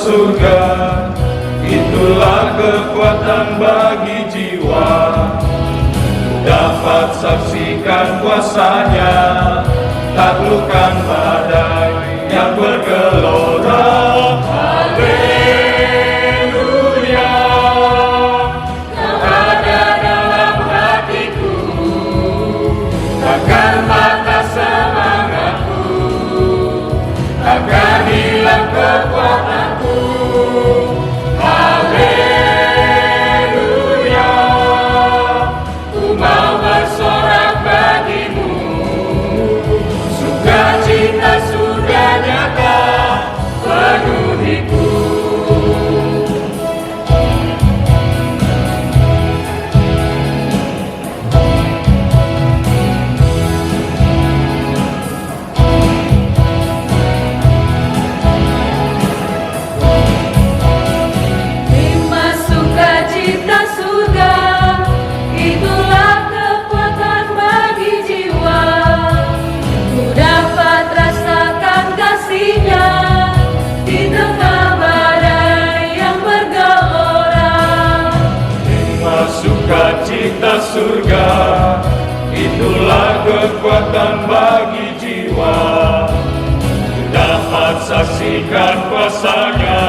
surga, itulah kekuatan bagi jiwa. Dapat saksikan kuasanya, taklukkan badai yang bergelora. Haleluya, Kau ada dalam hatiku, bakar mata semangatku, akan hilang kekuatanku. Haleluya, ku mau bersorak bagimu, sukacita sudah nyata penuhiku. Hikmat sukacita surga, itulah kekuatan bagi jiwa. Ku dapat rasakan kasih-Nya di tengah badai yang bergelora. Hikmat sukacita surga, itulah kekuatan bagi jiwa. Dapat saksikan kuasanya,